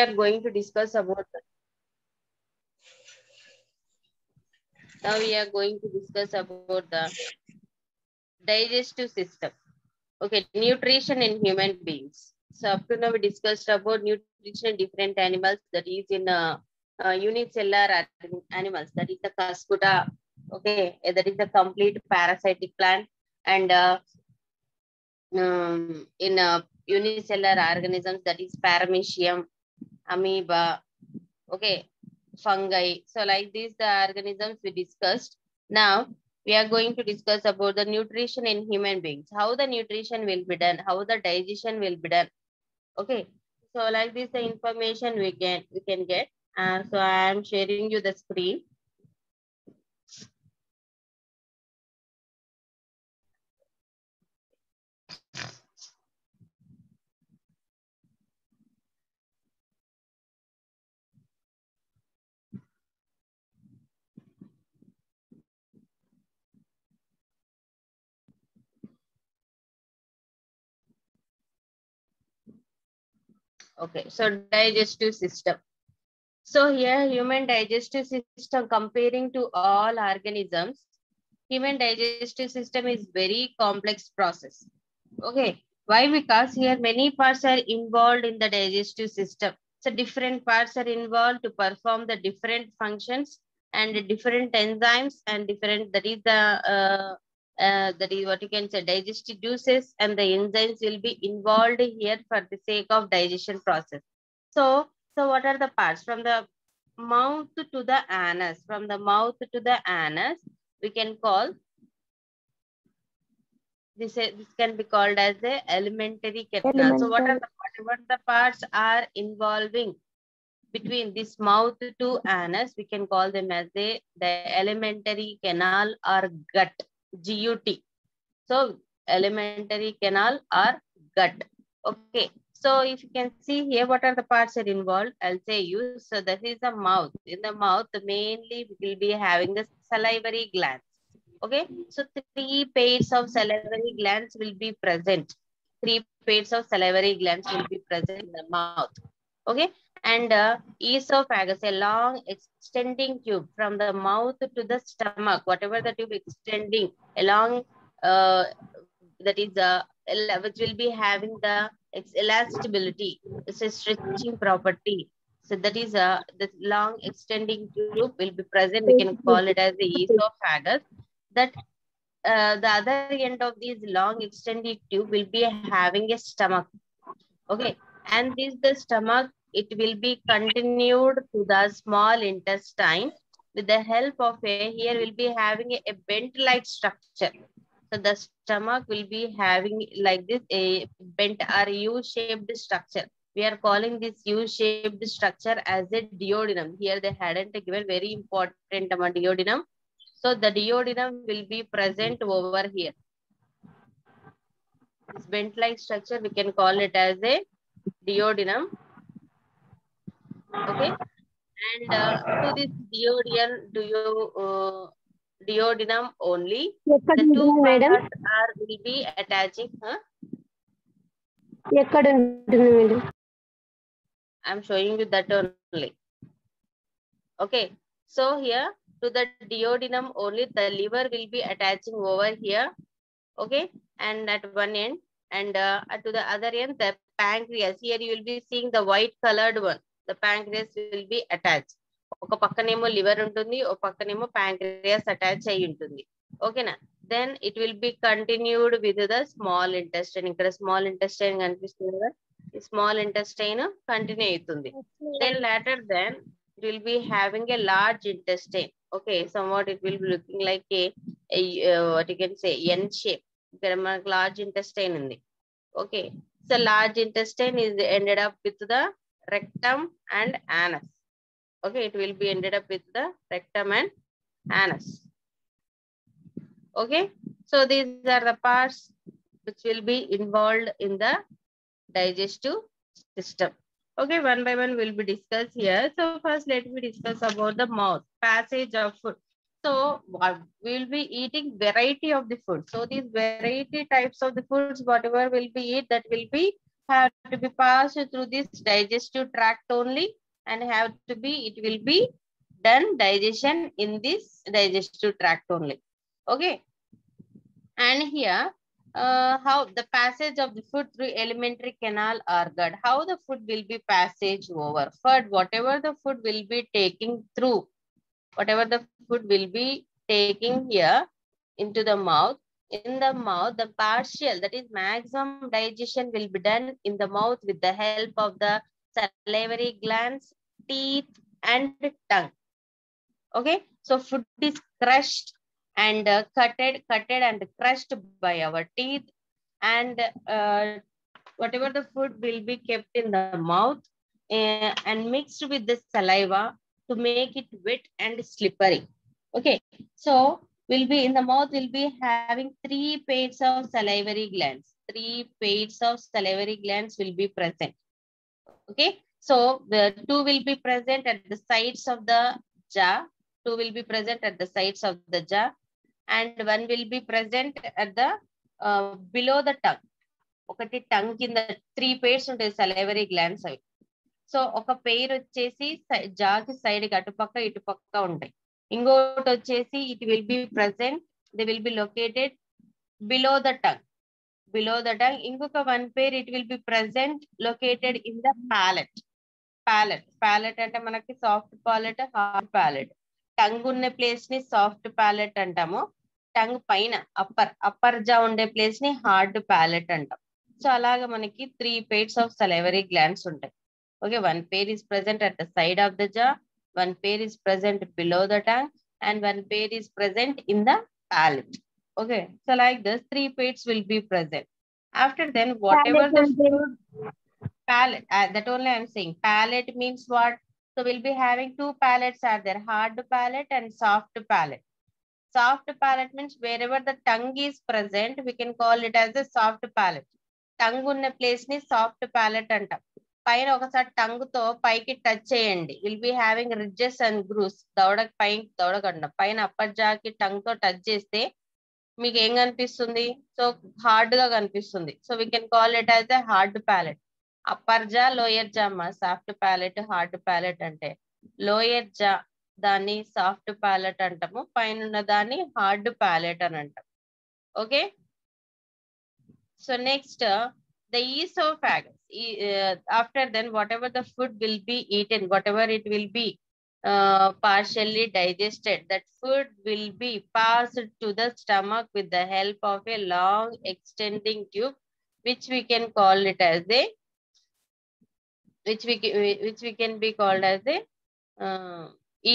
are going to discuss about the digestive system. Okay, nutrition in human beings. So up to now we discussed about nutrition in different animals, that is in unicellular animals, that is the Cuscuta. Okay, that is the complete parasitic plant, and in unicellular organisms, that is paramecium, amoeba. Okay, fungi. So like these the organisms we discussed. Now we are going to discuss about the nutrition in human beings, how the nutrition will be done, how the digestion will be done. Okay, so like this the information we can get. So I am sharing you the screen. Okay, so digestive system. So here human digestive system, comparing to all organisms, human digestive system is very complex process. Okay, why? Because here many parts are involved in the digestive system. So different parts are involved to perform the different functions, and different enzymes and different, that is the that is what you can say, digestive juices and the enzymes will be involved here for the sake of digestion process. So what are the parts? From the mouth to the anus, from the mouth to the anus, we can call this can be called as the alimentary canal. So what are the parts are involving between this mouth to anus? We can call them as the alimentary canal or gut, GUT. So alimentary canal or gut. Okay. So if you can see here, what are the parts are involved? I'll say you. So that is the mouth. In the mouth, mainly we will be having the salivary glands. Okay, so 3 pairs of salivary glands will be present. 3 pairs of salivary glands will be present in the mouth. Okay, and esophagus, a long extending tube from the mouth to the stomach, whatever the tube extending along, that is which will be having the elastability, it's a stretching property. So that is the long extending tube will be present. We can call it as the esophagus. That the other end of this long extended tube will be having a stomach. Okay, and this the stomach, it will be continued to the small intestine with the help of here will be having a bent like structure. So the stomach will be having like this a bent or U-shaped structure. We are calling this U-shaped structure as a duodenum. Here they hadn't given very important duodenum. So the duodenum will be present over here. This bent-like structure, we can call it as a duodenum. Okay, and to this duodenum only, the two parts will be attaching. I'm showing you that only. Okay, so here to the duodenum only, the liver will be attaching over here. Okay, and at one end, and to the other end, the pancreas. Here you will be seeing the white colored one. The pancreas will be attached. ఒక పక్కనేమో liver ఉంటుంది, ఒక పక్కనేమో pancreas attach అయి ఉంటుంది. ఓకేనా? Then it will be continued with the small intestine. ఇక్కడ small intestine కనిపిస్తుంది కదా, ఈ small intestine continue అవుతుంది. Then later it will be having a large intestine. Okay, somewhat it will be looking like a what you can say, N shape. ఇక్కడ మనకు large intestine ఉంది. Okay, so large intestine is ended up with the rectum and anus. Okay, it will be ended up with the rectum and anus. Okay, so these are the parts which will be involved in the digestive system. Okay, one by one will be discussed here. So first let me discuss about the mouth, passage of food. So we will be eating variety of the food. So these variety types of the foods, whatever will be eat, that will be have to be passed through this digestive tract only, and have to be, it will be done digestion in this digestive tract only. Okay. And here, how the passage of the food through alimentary canal or gut, how the food will be passage over. First, whatever the food will be taking through, whatever the food will be taking here into the mouth, in the mouth, the partial, that is maximum digestion will be done in the mouth with the help of the salivary glands, teeth, and tongue. Okay, so food is crushed and cutted and crushed by our teeth, and whatever the food will be kept in the mouth and mixed with the saliva to make it wet and slippery. Okay, so will be in the mouth will be having 3 pairs of salivary glands. 3 pairs of salivary glands will be present. Okay, so the 2 will be present at the sides of the jaw. 2 will be present at the sides of the jaw, and 1 will be present at the below the tongue. ఒకటి tongue కింద 3 pairs ఉంటాయి salivary glands అవి. So ఒక pair వచ్చేసి Jackie side అటుపక్క ఇటుపక్క ఉంటాయి. ఇంకోటి వచ్చేసి it will be present, they will be located below the tongue. Below the tongue. ఇంకొక 1 pair it will be present located in the palate. Palate అంటే మనకి soft palate, hard palate. Tongue ఉన్న place ని సాఫ్ట్ palate అంటాము. Tongue పైన upper జా ఉండే place ని హార్డ్ palate అంటాం. సో అలాగా మనకి 3 pairs of salivary glands ఉంటాయి. Okay, 1 pair is present at the side of the jaw, 1 pair is present below the tongue, and 1 pair is present in the palate. Okay, so like this 3 pairs will be present. After then, whatever the food, palate, that only I am saying. Palate means what? So we'll be having 2 palates are there, hard palate and soft palate. Soft palate means wherever the tongue is present, we can call it as a soft palate. Tongue ఉన్న place ని soft palate అంటాం. పైన ఒకసారి tongue తో పైకి touch చేయండి, will be having ridges and grooves. దవడకండ పైన అప్పర్ జాకి టంగ్ తో టచ్ చేస్తే మీకు ఏం కనిపిస్తుంది? సో హార్డ్ గా కనిపిస్తుంది. So we can call it as a hard palate. Upper jaw, lower jaw అమ్మా సాఫ్ట్ ప్యాలెట్, హార్డ్ ప్యాలెట్ అంటే. లోయర్ జా దాన్ని సాఫ్ట్ ప్యాలెట్ అంటాము, పైన ఉన్న దాన్ని హార్డ్ ప్యాలెట్ అని అంటాం. Okay, so next the esophagus. After then, whatever the food will be eaten, whatever it will be partially digested, that food will be passed to the stomach with the help of a long extending tube, which we can call it as a which we can be called as a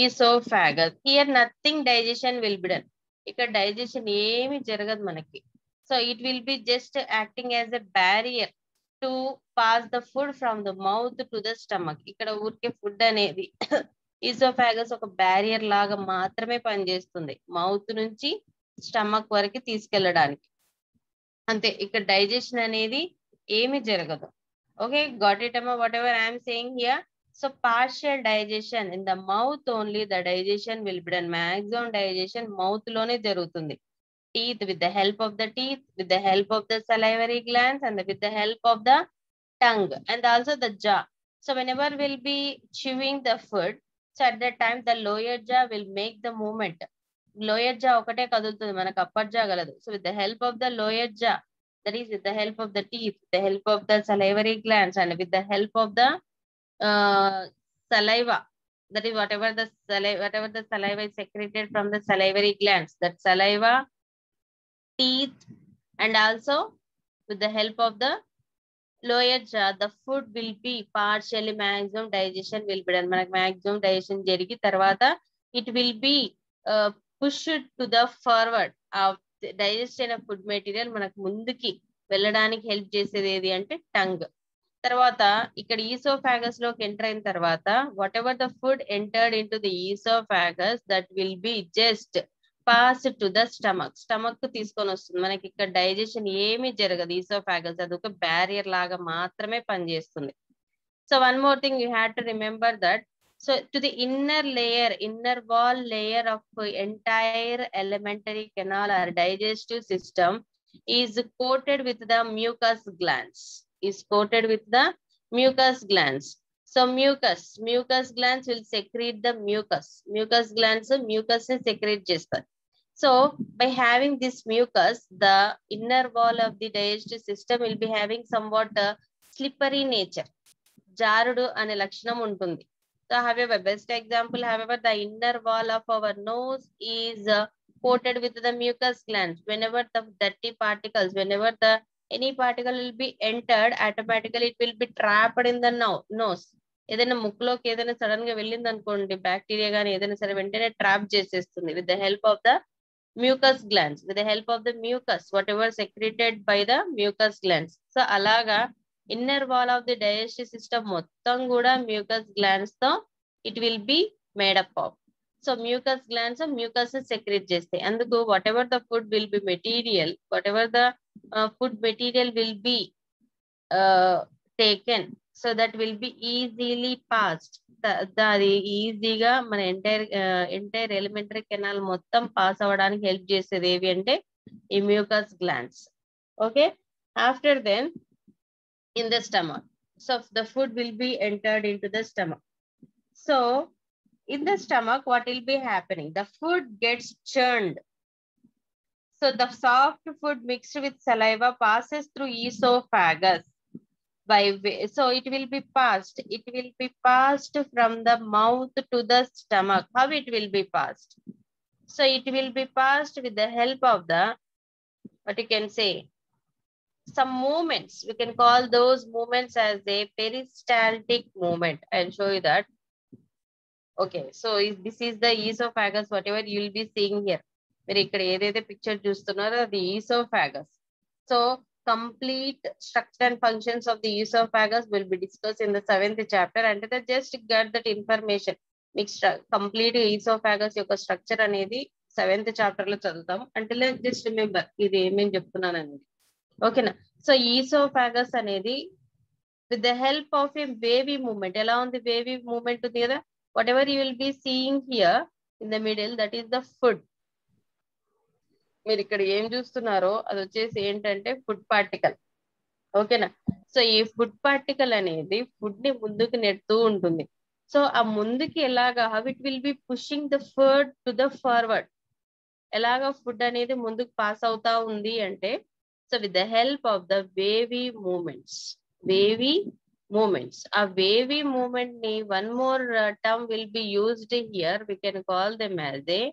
esophagus. Here nothing digestion will be done. ఇక్కడ digestion ఏమి జరగదు మనకి. So it will be just acting as a barrier to pass the food from the mouth to the stomach. ఇక్కడ ఊరికే food అనేది oesophagus ఒక barrier లాగా మాత్రమే పనిచేస్తుంది, మౌత్ నుంచి స్టమక్ వరకు తీసుకెళ్ళడానికి అంతే. ఇక్కడ డైజెషన్ అనేది ఏమి జరగదు. ఓకే, గాట్ ఇట్ అమ్మా what ever I'm saying here. So partial digestion in the mouth only, the digestion will be done. Maximum digestion mouth లోనే జరుగుతుంది. Teeth, with the help of the teeth, with the help of the salivary glands, and with the help of the tongue, and also the jaw. So whenever we'll be chewing the food, so at that time the lower jaw will make the movement. Lower jaw okate kadulutundi, manaku upper jaw galadu. So with the help of the lower jaw, that is with the help of the teeth, with the help of the salivary glands, and with the help of the saliva, that is whatever the saliva is secreted from the salivary glands, that saliva, teeth, and also with the help of the lower jaw, the food will be partially maximum digestion will be done. Manaku maximum digestion jarigi tarvata it will be pushed to the forward of the digestion of food material. Manaku munduki వెళ్ళడానికి help చేసేది ఏది అంటే tongue. తర్వాత ఇక్కడ oesophagus లోకి enter అయిన తర్వాత what ever the food entered into the oesophagus that will be just pass to the stomach. Stomach కు తీసుకొని వస్తుంది. మనకి ఇక్కడ డైజెషన్ ఏమీ జరగదు. ఈసోఫాగస్ అది ఒక బ్యారియర్ లాగా మాత్రమే పనిచేస్తుంది. So one more thing you have to remember that. So to the inner wall layer of entire alimentary canal or digestive system is coated with the mucous glands. is coated with the mucus glands. So mucus glands will secrete the mucus. Mucus glands mucus ni secrete chestar. So by having this mucus, the inner wall of the digestive system will be having somewhat slippery nature. Jarudu ane lakshanam untundi. So however, best example, however, the inner wall of our nose is coated with the mucus glands. Whenever the dirty particles, whenever the any particle will be entered, automatically it will be trapped in the nose. ఏదైనా ముక్కులోకి ఏదైనా sudden గా వెళ్ళింది అనుకోండి, bacteria కానీ ఏదైనా సరే వెంటనే trap చేసేస్తుంది with the help of the mucus glands, with the help of the mucus, whatever secreted by the mucus glands. So అలాగా inner wall of the digestive system మొత్తం కూడా mucus glands తో it will be made up of. So mucus glands mucus secrete చేస్తాయి. అందుకు whatever the food will be material, whatever the food material will be taken, so that will be easily passed. అది ఈజీగా మన entire alimentary canal మొత్తం pass అవ్వడానికి help చేసేది ఏవి అంటే ఈ mucous glands. Okay, after then in the stomach, so the food will be entered into the stomach. So in the stomach, what will be happening? The food gets churned. So the soft food mixed with saliva passes through esophagus. So it will be passed from the mouth to the stomach. How it will be passed? So it will be passed with the help of the, what you can say, some movements. We can call those movements as a peristaltic movement. I'll show you that. Okay, so this is the esophagus, whatever you will be seeing here. మీరు ఇక్కడ ఏదైతే picture చూస్తున్నారో అది esophagus. So complete structure and functions of the esophagus will be discussed in the 7th chapter, and just get that information. Mixed complete esophagus యొక్క structure అనేది 7th chapter లో చదువుతాం. Until just remember ఇది ఏమేం చెప్తున్నాను అనేది. ఓకేనా? సో ఈసోఫాగస్ అనేది with the help of a wavy movement, ఎలా ఉంది wavy movement ఉంది కదా, whatever you will be seeing here in the middle, that is the food. మీరు ఇక్కడ ఏం చూస్తున్నారో అది వచ్చేసి ఏంటంటే ఫుడ్ పార్టికల్. ఓకేనా? సో ఈ ఫుడ్ పార్టికల్ అనేది ఫుడ్ ని ముందుకు నెడుతూ ఉంటుంది. సో ఆ ముందుకి ఎలాగా, how it will be pushing the food to the forward, ఎలాగా ఫుడ్ అనేది ముందుకు పాస్ అవుతా ఉంది అంటే, so with the help of the wavy movements. A wavy movement ni one more term will be used here. We can call them as a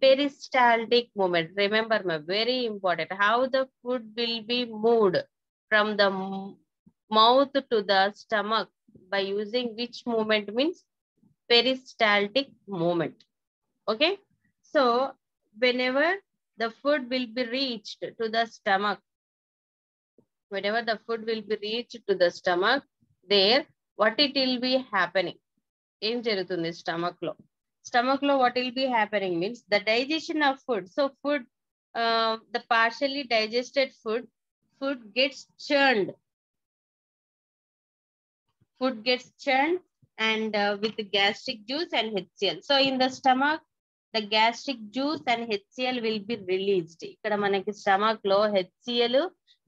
peristaltic movement. Remember, very important, how the food will be moved from the mouth to the stomach by using which movement means peristaltic movement. Okay, so whenever the food will be reached to the stomach, whenever the food will be reached to the stomach, there what it will be happening? Em jarugutundi stomach lo? Stomach lo what will be happening means the digestion of food. So food, the partially digested food gets churned. Food gets churned and with gastric juice and HCl. So in the stomach, the gastric juice and HCl will be released. ఇక్కడ మనకి stomach లో HCl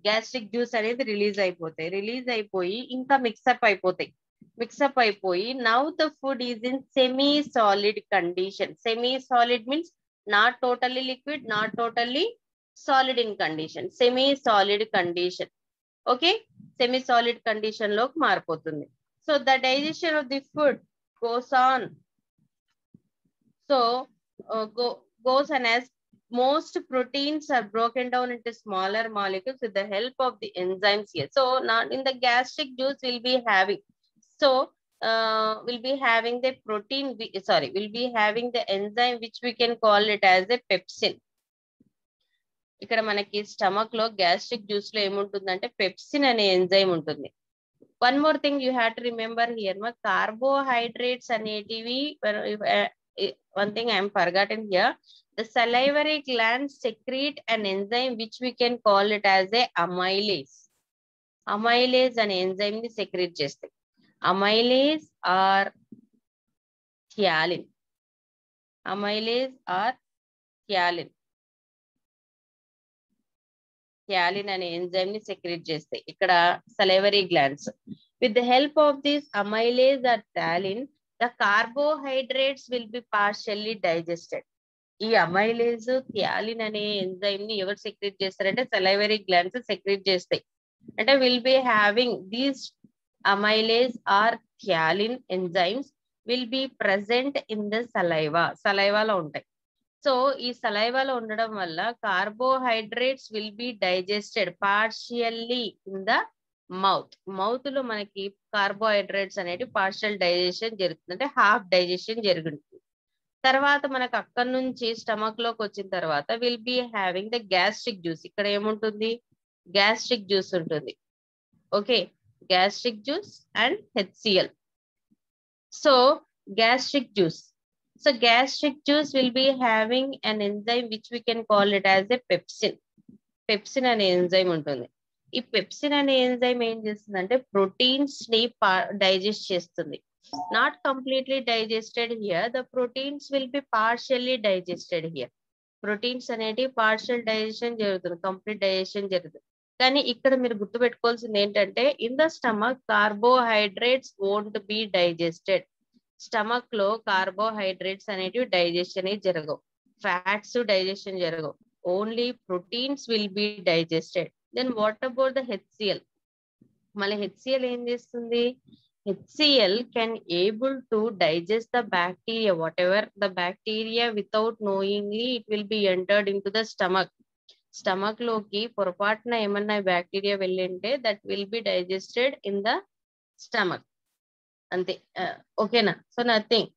gastric juice అనేది release అయిపోయి ఇంకా mix-up అయిపోయి now the food is in semi solid condition. Semi solid means not totally liquid, not totally solid in condition, semi solid condition. Okay, semi solid condition లోకి మారిపోతుంది. So the digestion of the food goes on. So goes on as most proteins are broken down into smaller molecules with the help of the enzymes here. So not in the gastric juice we'll be having, so we'll be having the protein, we'll be having the enzyme which we can call it as a pepsin. ఇక్కడ మనకి stomach లో gastric juice లో ఏముంటుందంటే pepsin అనే enzyme ఉంటుంది. One more thing you have to remember here, మా carbohydrates అనేటివి, one thing I am forgotten here, the salivary glands secrete an enzyme which we can call it as a amylase. Amylase అనే enzyme ని secrete చేస్తాయి. Amylase or thialin. Amylase or thialin. Ptyalin అనే enzyme ని secrete చేస్తాయి ఇక్కడ salivary glands. With the help of this amylase or ptyalin the carbohydrates will be partially digested. ఈ amylase ptyalin అనే enzyme ని ఎవరు సెక్రెట్ చేస్తారంటే సలైవరీ గ్లాండ్స్ సెక్రెట్ చేస్తాయి. అంటే will be having these amylase or ptyalin enzymes will be present in the సలైవాలో ఉంటాయి. So ఈ సలైవాలో ఉండడం వల్ల carbohydrates will be digested partially in the mouth లో మనకి కార్బోహైడ్రేట్స్ అనేవి పార్షియల్ డైజెషన్ జరుగుతుంది, అంటే హాఫ్ డైజెషన్ జరుగుతుంది. తర్వాత మనకు అక్కడ నుంచి స్టమక్ లోకి వచ్చిన తర్వాత will be having the gastric juice. ఇక్కడ ఏముంటుంది, గ్యాస్ట్రిక్ జ్యూస్ ఉంటుంది. Okay, gastric juice and HCl. So gastric juice. So gastric juice will be having an enzyme which we can call it as a pepsin. Pepsin అనే enzyme ఉంటుంది. ఈ pepsin అనే enzyme ఏం చేస్తుంది అంటే ప్రోటీన్స్ ని digest చేస్తుంది. Not completely digested here, the proteins will be partially digested here. Proteins అనేటివి పార్షియల్ డైజెషన్ జరుగుతుంది, కంప్లీట్ డైజెషన్ జరుగుతుంది. కానీ ఇక్కడ మీరు గుర్తుపెట్టుకోవాల్సింది ఏంటంటే in the stomach carbohydrates won't be digested. Stomach లో కార్బోహైడ్రేట్స్ అనేటివి డైజెషన్ జరగవు, ఫ్యాట్స్ డైజెషన్ జరగవు, only proteins will be digested. Then what about the HCl? మళ్ళీ HCl ఏం చేస్తుంది, HCl can able to digest the bacteria, whatever the bacteria without knowingly it will be entered in to the stomach. Stomach లోకి పొరపాటున ఏమన్నా bacteria వెళ్ళింటే that will be digested in the stomach. అంతే, ఓకేనా? So nothing.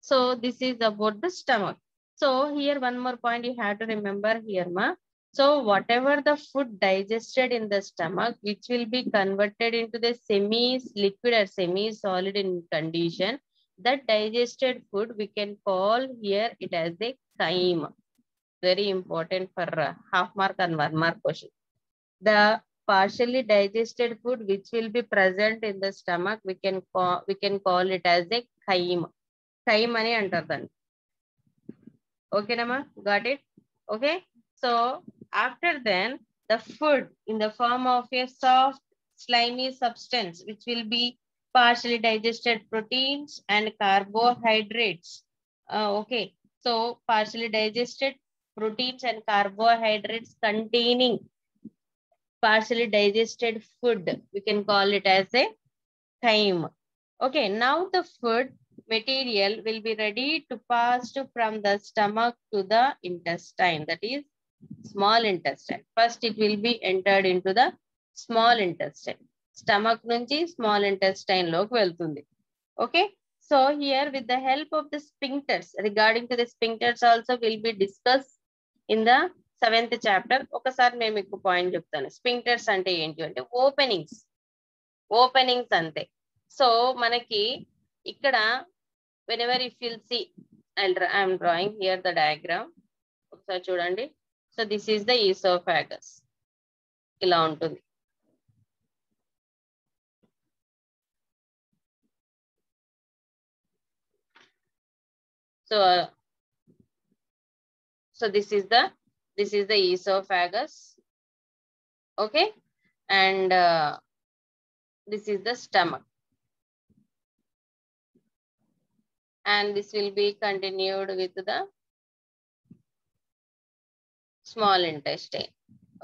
So this is about the stomach. So here one more point you have to remember here మా. So whatever the food digested in the stomach, which will be converted into the semi-liquid or semi-solid in condition, that digested food we can call here it as the chyme. Very important for half mark and 1 mark question. The partially digested food which will be present in the stomach, we can call it as a chyme. Chyme ani antaru danni. Okay nama, got it? Okay, so after then the food in the form of a soft slimy substance which will be partially digested proteins and carbohydrates. Okay, so partially digested proteins and carbohydrates containing partially digested food, we can call it as a chyme. Okay, now the food material will be ready to pass from the stomach to the intestine, that is small intestine. First it will be entered into the small intestine. Stomach nunchi small intestine loki veltundi. Okay, so here with the help of the sphincters, regarding to the sphincters also will be discussed in the 7th chapter. ఒకసారి నేను మీకు point చెప్తాను. Sphincters అంటే ఏంటి అంటే openings అంతే. So మనకి ఇక్కడ whenever if you'll see, I am drawing here the diagram. ఒకసారి చూడండి. So this is the oesophagus, ఇలా ఉంటుంది. So this is the esophagus. Okay, and this is the stomach, and this will be continued with the small intestine.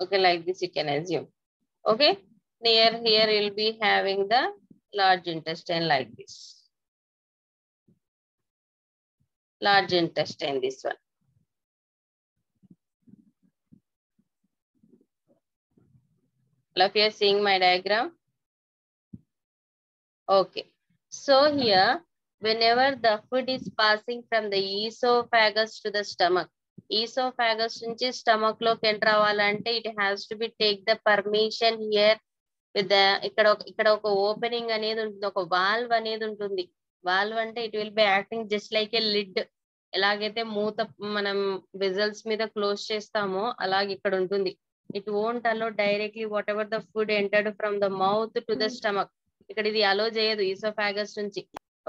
Okay, like this you can assume. Okay, here you'll be having the large intestine like this. Large intestine, this one. All of you are seeing my diagram? Okay, so here whenever the food is passing from the esophagus to the stomach, esophagus nunchi stomach loki enter avalante it has to be take the permission here with the ikkada oka opening anedi untundi, oka valve anedi untundi. Valve ante it will be acting just like a lid. ఎలాగైతే మూత మనం vessels మీద close చేస్తామో అలాగే ఇక్కడ ఉంటుంది. It won't allow directly whatever the food entered from the mouth to the stomach. ఇక్కడ ఇది అలో చేయదు ఈసోఫాగస్ నుంచి.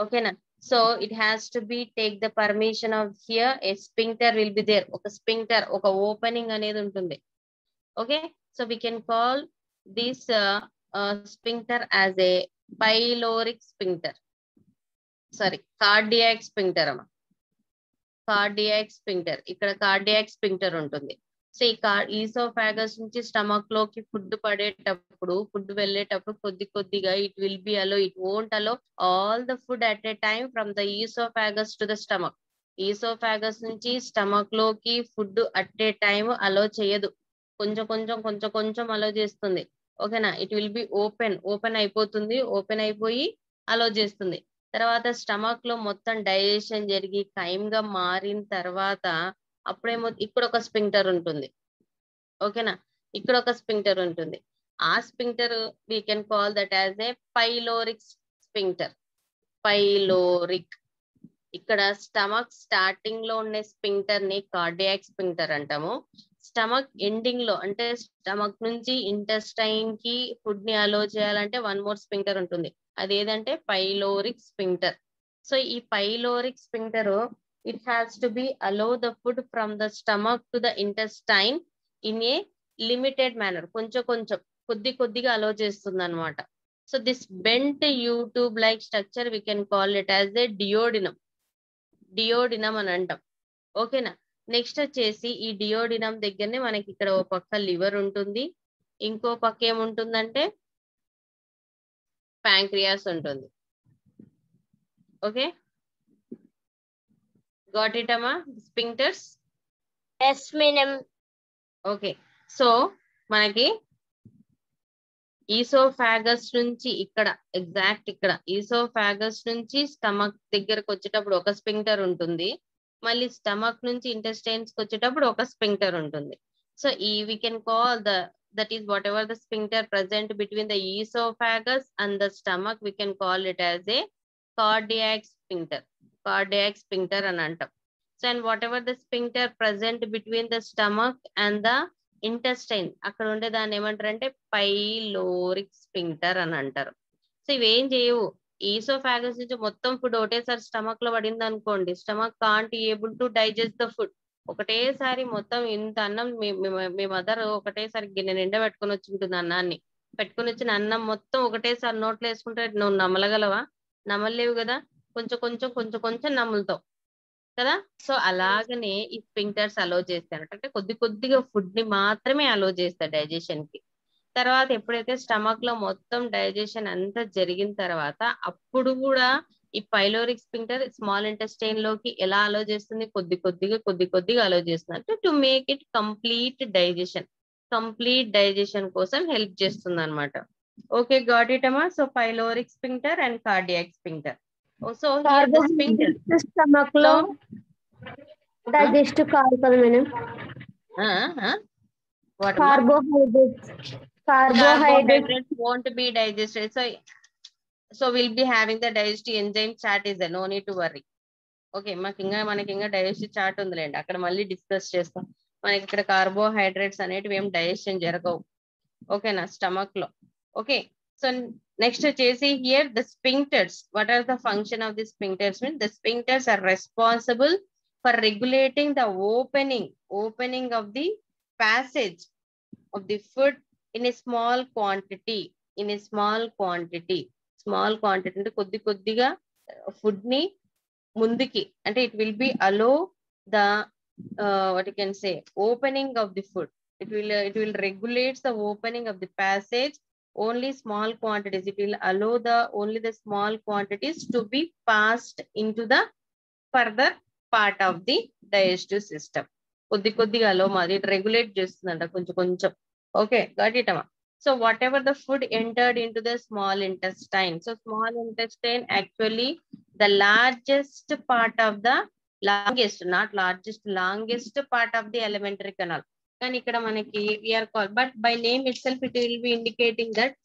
ఓకేనా? So it has to be take the permission of here a sphincter will be there. ఒక స్పింక్టర్, ఒక opening అనేది ఉంటుంది. Okay, so we can call this sphincter as a pyloric sphincter. Sorry, cardiac sphincter. Cardiac sphincter, ఇక్కడ cardiac sphincter ఉంటుంది. So ఈ oesophagus నుంచి stomach లోకి food పడేటప్పుడు, ఫుడ్ వెళ్ళేటప్పుడు కొద్ది కొద్దిగా it will be allow, it won't allow all the food at a time from the oesophagus to the stomach. Oesophagus నుంచి స్టమక్ లోకి food at a time allow చేయదు, కొంచెం కొంచెం కొంచెం కొంచెం అలో చేస్తుంది. ఓకేనా, ఇట్ విల్ బి ఓపెన్ అయిపోతుంది, ఓపెన్ అయిపోయి అలో చేస్తుంది. తర్వాత స్టమక్ లో మొత్తం డైజెషన్ జరిగి ఖైమ్ గా మారిన తర్వాత అప్పుడేమో ఇక్కడ ఒక స్పింక్టర్ ఉంటుంది. ఓకేనా, ఇక్కడ ఒక స్పింక్టర్ ఉంటుంది. ఆ sphincter we can call that as a pyloric sphincter. Pyloric. ఇక్కడ స్టమక్ స్టార్టింగ్ లో ఉండే స్పింక్టర్ ని కార్డియాక్ స్పింక్టర్ అంటాము. స్టమక్ ఎండింగ్ లో, అంటే స్టమక్ నుంచి ఇంటెస్టైన్ కి ఫుడ్ ని అలో చేయాలంటే వన్ మోర్ స్పింక్టర్ ఉంటుంది. అదేదంటే పైలోరిక్ స్పింక్టర్. సో ఈ pyloric sphincter it has to be allow the food from the stomach to the intestine in a limited manner. కొంచెం కొంచెం కొద్ది కొద్దిగా అలో చేస్తుంది అనమాట. So this bent U tube like structure we can call it as a duodenum. Duodenum అని అంటాం. ఓకేనా, next వచ్చేసి ఈ డియోడినం దగ్గరనే మనకి ఇక్కడ ఒక పక్క లివర్ ఉంటుంది, ఇంకో పక్క ఏముంటుందంటే ప్యాంక్రియాస్ ఉంటుంది. ఓకే, గాట్ ఇట్ అమ్మా sphincters? Yes madam. Okay, so మనకి ఈసోఫాగస్ నుంచి ఇక్కడ ఎగ్జాక్ట్ ఇక్కడ ఈసోఫాగస్ నుంచి స్టమక్ దగ్గరకు వచ్చేటప్పుడు ఒక స్పింక్టర్ ఉంటుంది, మళ్ళీ స్టమక్ నుంచి ఇంటెస్టైన్స్ కి వచ్చేటప్పుడు ఒక స్పింక్టర్ ఉంటుంది. సో ఈ we can call that is whatever the sphincter present between the esophagus and the stomach, we can call it as a cardiac sphincter. Cardiac sphincter అని అంటాం. So and whatever the sphincter present between the stomach and the intestine, అక్కడ ఉండే దాన్ని ఏమంటారంటే pyloric sphincter అని అంటారు. So ఇవేం చేయవు, ఈసోఫాగస్ నుంచి మొత్తం ఫుడ్ ఒకటేసారి స్టమక్ లో పడింది అనుకోండి, stomach can't able to digest the food. ఒకటేసారి మొత్తం ఇంత అన్నం మీ మదర్ ఒకటేసారి గిన్నె నిండా పెట్టుకుని వచ్చి ఉంటుంది, అన్నాన్ని పెట్టుకుని వచ్చిన అన్నం మొత్తం ఒకటేసారి నోట్లో వేసుకుంటే నువ్వు నమ్మలగలవా? నమ్మలేవు కదా, కొంచెం కొంచెం కొంచెం కొంచెం నమ్ములుతావు కదా. సో అలాగనే ఈ స్పింక్టర్స్ అలో చేస్తాయి, అంటే కొద్ది కొద్దిగా ఫుడ్ ని మాత్రమే అలో చేస్తాయి డైజెషన్ కి. తర్వాత ఎప్పుడైతే స్టమక్ లో మొత్తం డైజెషన్ అంతా జరిగిన తర్వాత అప్పుడు కూడా ఈ పైలోరిక్ స్పింక్టర్ స్మాల్ ఇంటెస్టైన్ లోకి ఎలా అలో చేస్తుంది, కొద్ది కొద్దిగా అలో చేస్తుంది, అంటే to make it complete digestion కోసం హెల్ప్ చేస్తుంది అనమాట. ఓకే, గాట్ ఇట్ అమ్మా. So pyloric sphincter and cardiac sphincter. So here the sphincter stomach లో డైజెస్ట్ కాదు కదా madam. Carbohydrates won't be digested. So we'll be having the digestive enzyme chart is there. No need to worry. Okay, మనకి ఇంకా digestive chart ఉందిలేండి, అక్కడ మళ్ళీ discuss చేస్తాం. మనకి ఇక్కడ కార్బోహైడ్రేట్స్ అనేటివి ఏం డైజెషన్ జరగవు. ఓకేనా, స్టమక్ లో. ఓకే, సో నెక్స్ట్ వచ్చేసి here the sphincters. What are the function of the sphincters? Mean the sphincters are responsible for regulating the opening of the passage of the food in a small quantity. Small quantity అంటే కొద్దిగా food ని ముందుకి, అంటే it will be allow the what you can say opening of the food. It will regulate the opening of the passage. Only small quantities, it will allow only the small quantities to be passed into the further part of the digestive system. కొద్దిగా అలో మాది regulate చేస్తుందంట కొంచెం కొంచెం. Okay, got it అమ్మా. So whatever the food entered in to the small intestine. So small intestine actually the largest part of the longest part of the alimentary canal. కానీ ఇక్కడ మనకి we are call, but by name itself it will be indicating that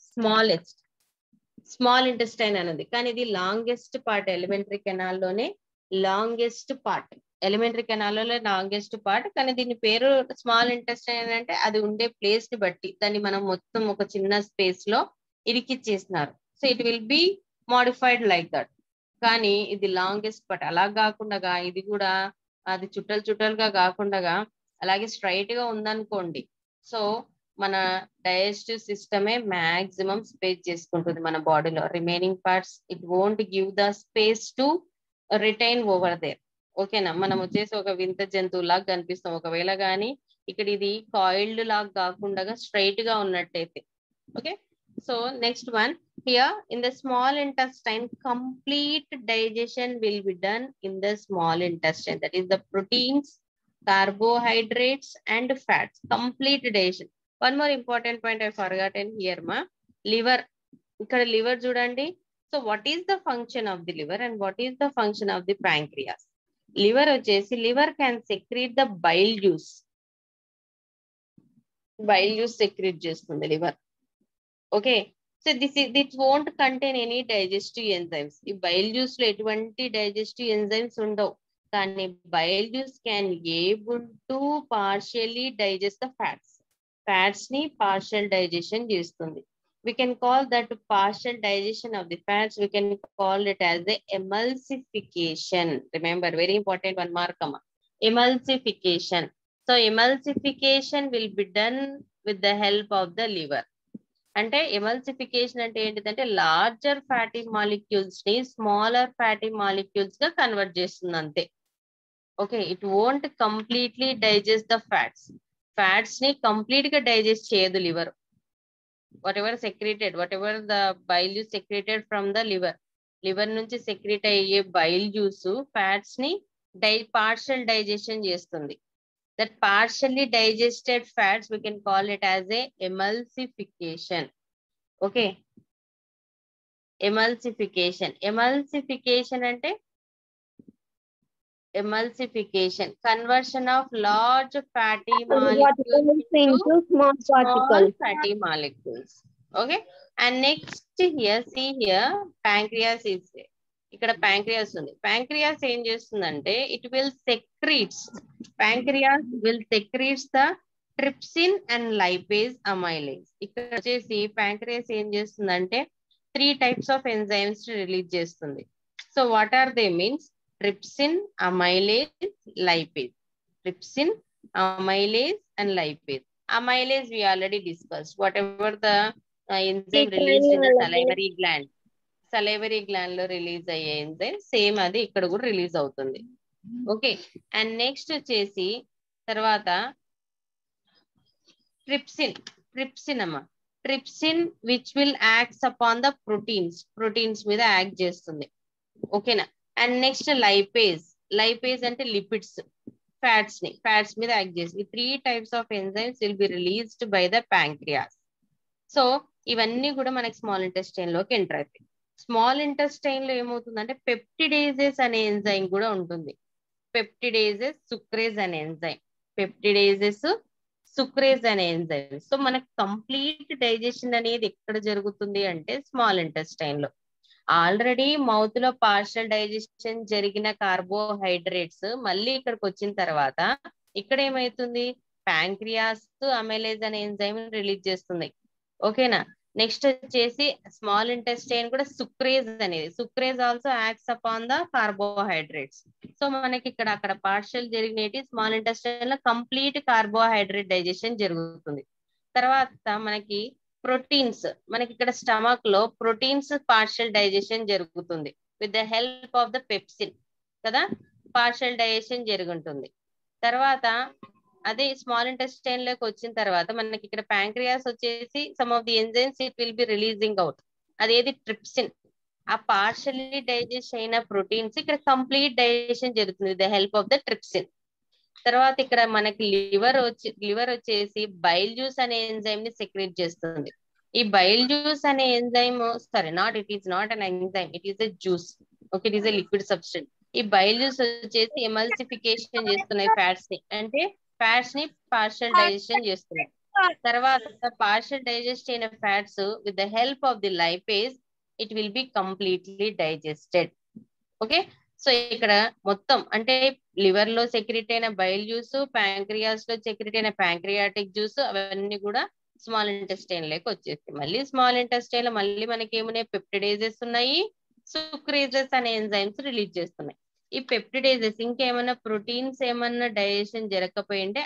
small intestine అనేది. కానీ ఇది longest part, alimentary canal లోనే longest part, alimentary canal లో longest part. కానీ దీని పేరు స్మాల్ ఇంటెస్టైన్ అంటే అది ఉండే ప్లేస్ ని బట్టి దాన్ని మనం మొత్తం ఒక చిన్న స్పేస్ లో ఇరికిచ్చేసినారు. So it will be modified like that. కానీ ఇది లాంగెస్ట్ పార్ట్. అలా కాకుండా ఇది కూడా అది చుట్టలుగా కాకుండా అలాగే స్ట్రైట్ గా ఉందనుకోండి, సో మన డైజెస్టివ్ సిస్టమే మాక్సిమం స్పేస్ చేసుకుంటుంది మన బాడీలో. Remaining parts it won't give the space to retain over there. ఓకేనా, మనం వచ్చేసి ఒక వింత జంతువు లాగా కనిపిస్తాం ఒకవేళ కానీ ఇక్కడ ఇది కాయిల్డ్ లాగా కాకుండా స్ట్రైట్ గా ఉన్నట్టయితే. Okay, so next one here in the small intestine complete digestion will be done in the small intestine, that is the proteins, carbohydrates and fats. Complete digestion. One more important point I forgotten here ma, liver. ఇక్కడ liver చూడండి. So what is the function of the liver and what is the function of the pancreas? Liver వచ్చేసి liver can secrete the bile juice. Bile juice secrete చేస్తుంది liver. Okay, so this won't contain any digestive enzymes. ఈ bile juice లో ఎటువంటి digestive enzymes ఉండవు, కానీ bile juice can able to partially digest the fats. Fats ని partial digestion చేస్తుంది. We can call that partial digestion of the fats, we can call it as the emulsification. Remember, very important one mark, emulsification. So emulsification will be done with the help of the liver. అంటే emulsification అంటే ఏంటిదంటే larger fatty molecules ని smaller fatty molecules గా convert చేస్తుంది అంతే. Okay, it won't completely digest the fats. Fats ని complete గా digest చేయదు liver. What ever secreted, what ever the bile juice secreted from the liver, liver నుంచి secrete అయ్యే bile juice fats ని partial digestion చేస్తుంది. That partially digested fats we can call it as a emulsification. Okay, emulsification. Emulsification ante emulsification conversion of large fatty molecules into small fatty molecules. Okay, and next here see here pancreas is there. ఇక్కడ pancreas ఉంది. Pancreas ఏం చేస్తుందంటే it will secretes, pancreas will secretes the trypsin and lipase amylase. ఇక్కడ వచ్చేసి pancreas ఏం చేస్తుందంటే 3 types of enzymes release చేస్తుంది. So what are they means trypsin, amylase, lipase. Trypsin, amylase and lipase. Amylase we already discussed, whatever the enzyme released in the salivary gland. Salivary gland లో release అయ్యే enzyme same అది ఇక్కడ కూడా release అవుతుంది. Okay, and next వచ్చేసి తర్వాత trypsin. Trypsin అమ్మా, trypsin which will acts upon the proteins, proteins మీద యాక్ట్ చేస్తుంది. ఓకేనా, అండ్ నెక్స్ట్ లైపేజ్. లైపేజ్ అంటే లిపిడ్స్, ఫ్యాట్స్ ని ఫ్యాట్స్ మీద యాక్ట్ చేస్తుంది. 3 types of enzymes will be released by the pancreas. So ఇవన్నీ కూడా మనకి స్మాల్ ఇంటెస్టైన్ లోకి ఎంటర్ అవుతాయి. స్మాల్ ఇంటెస్టైన్ లో ఏమవుతుందంటే పెప్టిడేజెస్ అనే ఎంజైమ్ కూడా ఉంటుంది. పెప్టిడేజెస్, సుక్రేజ్ అనే ఎంజైమ్, పెప్టిడేజెస్, సుక్రేజ్ అనే ఎంజైమ్. సో మనకి కంప్లీట్ డైజెషన్ అనేది ఎక్కడ జరుగుతుంది అంటే స్మాల్ ఇంటెస్టైన్ లో. ఆల్రెడీ మౌత్ లో పార్షల్ డైజెషన్ జరిగిన కార్బోహైడ్రేట్స్ మళ్ళీ ఇక్కడికి వచ్చిన తర్వాత ఇక్కడ ఏమైతుంది, ప్యాంక్రియాస్ అమైలేజ్ అనే ఎంజైమ్ రిలీజ్ చేస్తుంది. ఓకేనా, నెక్స్ట్ వచ్చేసి స్మాల్ ఇంటెస్టైన్ కూడా సుక్రేజ్ అనేది, sucrase also acts upon the carbohydrates. So మనకి ఇక్కడ అక్కడ పార్షల్ జరిగినవి స్మాల్ ఇంటెస్టైన్ లో కంప్లీట్ కార్బోహైడ్రేట్ డైజెషన్ జరుగుతుంది. తర్వాత మనకి ప్రోటీన్స్, మనకి ఇక్కడ స్టమక్ లో ప్రోటీన్స్ పార్షల్ డైజెషన్ జరుగుతుంది with the help of the pepsin కదా, పార్షల్ డైజెషన్ జరుగుతుంది. తర్వాత అదే స్మాల్ ఇంటెస్టైన్ లోకి వచ్చిన తర్వాత మనకి ఇక్కడ ప్యాంక్రియాస్ వచ్చేసి some of the enzymes it will be releasing out. అదేది ట్రిప్సిన్, ఆ పార్షల్లీ డైజెస్ట్ అయిన ప్రోటీన్స్ ఇక్కడ కంప్లీట్ డైజెషన్ జరుగుతుంది with the help of the trypsin. తర్వాత ఇక్కడ మనకి లివర్ వచ్చేసి బైల్ జ్యూస్ అనే ఎంజైమ్ ని సెక్రెట్ చేస్తుంది. ఈ బైల్ జ్యూస్ అనే ఎంజైమ్ సరే it is not an enzyme, it is a juice. Okay, it is a liquid substance. ఈ బైల్ జ్యూస్ వచ్చేసి ఎమల్సిఫికేషన్ చేస్తున్నాయి ఫ్యాట్స్ ని, అంటే ఫ్యాట్స్ ని పార్షల్ డైజెషన్ చేస్తున్నాయి. తర్వాత పార్షల్ డైజెస్ట్ అయిన fats with the help of the lipase it will be completely digested. Okay, so ఇక్కడ మొత్తం అంటే లివర్ లో సెక్రెట్ అయిన బైల్ జ్యూస్, ప్యాంక్రియాస్ లో సెక్రెట్ అయిన ప్యాంక్రియాటిక్ జ్యూస్ అవన్నీ కూడా స్మాల్ ఇంటెస్టైన్ లోకి వచ్చేస్తాయి. మళ్ళీ స్మాల్ ఇంటెస్టైన్ లో మళ్ళీ మనకి ఏమున్నాయి, పెప్టిడేజెస్ ఉన్నాయి, సుక్రేజెస్ అనే ఎంజైమ్స్ రిలీజ్ చేస్తున్నాయి. ఈ పెప్టిడేజెస్ ఇంకేమైనా ప్రోటీన్స్ ఏమన్నా డైజెషన్ జరగకపోయింటే